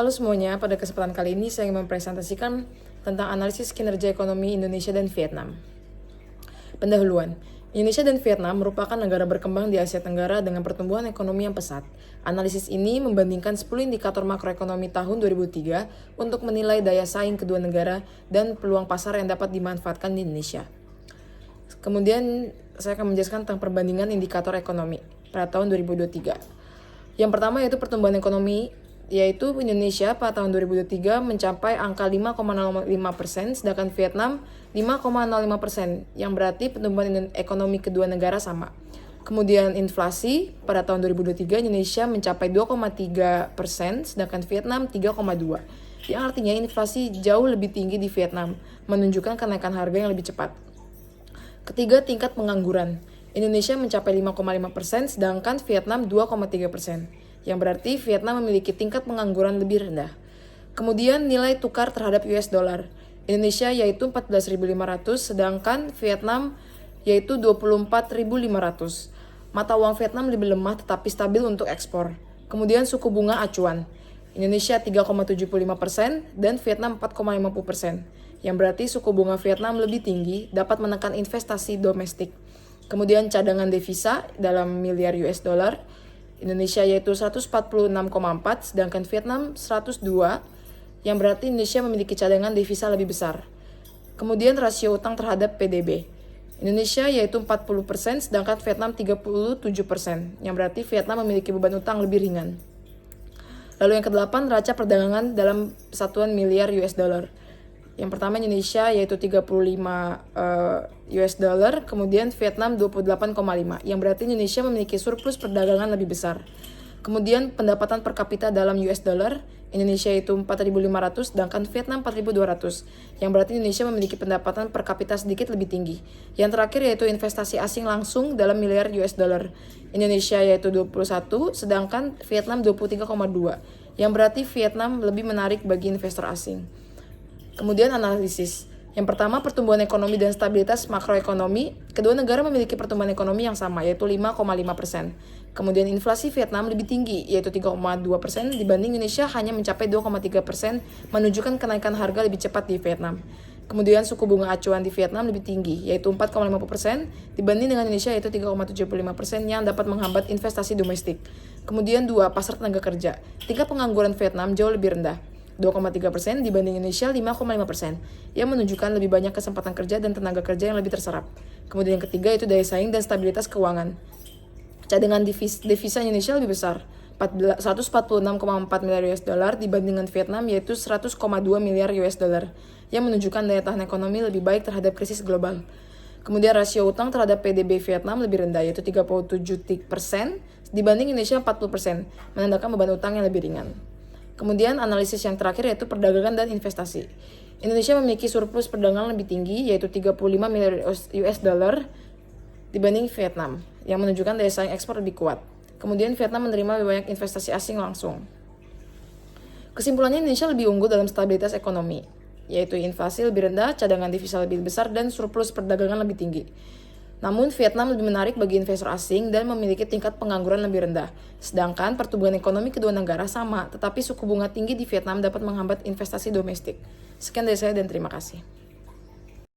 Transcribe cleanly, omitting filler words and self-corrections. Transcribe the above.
Halo semuanya, pada kesempatan kali ini saya ingin mempresentasikan tentang analisis kinerja ekonomi Indonesia dan Vietnam. Pendahuluan, Indonesia dan Vietnam merupakan negara berkembang di Asia Tenggara dengan pertumbuhan ekonomi yang pesat. Analisis ini membandingkan 10 indikator makroekonomi tahun 2003 untuk menilai daya saing kedua negara dan peluang pasar yang dapat dimanfaatkan di Indonesia. Kemudian saya akan menjelaskan tentang perbandingan indikator ekonomi pada tahun 2023. Yang pertama yaitu pertumbuhan ekonomi, yaitu Indonesia pada tahun 2023 mencapai angka 5,05%, sedangkan Vietnam 5,05%, yang berarti pertumbuhan ekonomi kedua negara sama. Kemudian inflasi pada tahun 2023 Indonesia mencapai 2,3%, sedangkan Vietnam 3,2%, yang artinya inflasi jauh lebih tinggi di Vietnam, menunjukkan kenaikan harga yang lebih cepat. Ketiga, tingkat pengangguran. Indonesia mencapai 5,5%, sedangkan Vietnam 2,3%. Yang berarti Vietnam memiliki tingkat pengangguran lebih rendah. Kemudian nilai tukar terhadap US dollar. Indonesia yaitu 14.500, sedangkan Vietnam yaitu 24.500. Mata uang Vietnam lebih lemah tetapi stabil untuk ekspor. Kemudian suku bunga acuan. Indonesia 3,75% dan Vietnam 4,50%. Yang berarti suku bunga Vietnam lebih tinggi, dapat menekan investasi domestik. Kemudian cadangan devisa dalam miliar US dollar. Indonesia yaitu 146,4, sedangkan Vietnam 102, yang berarti Indonesia memiliki cadangan devisa lebih besar. Kemudian rasio utang terhadap PDB. Indonesia yaitu 40%, sedangkan Vietnam 37%, yang berarti Vietnam memiliki beban utang lebih ringan. Lalu yang ke-8, raca perdagangan dalam satuan miliar US dollar. Yang pertama Indonesia yaitu 35 US dollar, kemudian Vietnam 28,5, yang berarti Indonesia memiliki surplus perdagangan lebih besar. Kemudian pendapatan per kapita dalam US dollar, Indonesia yaitu 4.500, sedangkan Vietnam 4.200, yang berarti Indonesia memiliki pendapatan per kapita sedikit lebih tinggi. Yang terakhir yaitu investasi asing langsung dalam miliar US dollar. Indonesia yaitu 21, sedangkan Vietnam 23,2, yang berarti Vietnam lebih menarik bagi investor asing. Kemudian analisis. Yang pertama, pertumbuhan ekonomi dan stabilitas makroekonomi. Kedua negara memiliki pertumbuhan ekonomi yang sama, yaitu 5,5%. Kemudian inflasi Vietnam lebih tinggi, yaitu 3,2%, dibanding Indonesia hanya mencapai 2,3%, menunjukkan kenaikan harga lebih cepat di Vietnam. Kemudian suku bunga acuan di Vietnam lebih tinggi, yaitu 4,50%, dibanding dengan Indonesia yaitu 3,75%, yang dapat menghambat investasi domestik. Kemudian 2, pasar tenaga kerja. Tingkat pengangguran Vietnam jauh lebih rendah, 2,3% dibanding Indonesia 5,5%, yang menunjukkan lebih banyak kesempatan kerja dan tenaga kerja yang lebih terserap. Kemudian yang ketiga itu daya saing dan stabilitas keuangan. Cadangan devisa Indonesia lebih besar, 146,4 miliar US dollar dibanding dengan Vietnam yaitu 100,2 miliar US dollar, yang menunjukkan daya tahan ekonomi lebih baik terhadap krisis global. Kemudian rasio utang terhadap PDB Vietnam lebih rendah yaitu 37% dibanding Indonesia 40%, menandakan beban utang yang lebih ringan. Kemudian analisis yang terakhir yaitu perdagangan dan investasi. Indonesia memiliki surplus perdagangan lebih tinggi yaitu 35 miliar US dollar dibanding Vietnam, yang menunjukkan daya saing ekspor lebih kuat. Kemudian Vietnam menerima lebih banyak investasi asing langsung. Kesimpulannya Indonesia lebih unggul dalam stabilitas ekonomi, yaitu inflasi lebih rendah, cadangan devisa lebih besar, dan surplus perdagangan lebih tinggi. Namun Vietnam lebih menarik bagi investor asing dan memiliki tingkat pengangguran lebih rendah. Sedangkan pertumbuhan ekonomi kedua negara sama, tetapi suku bunga tinggi di Vietnam dapat menghambat investasi domestik. Sekian dari saya dan terima kasih.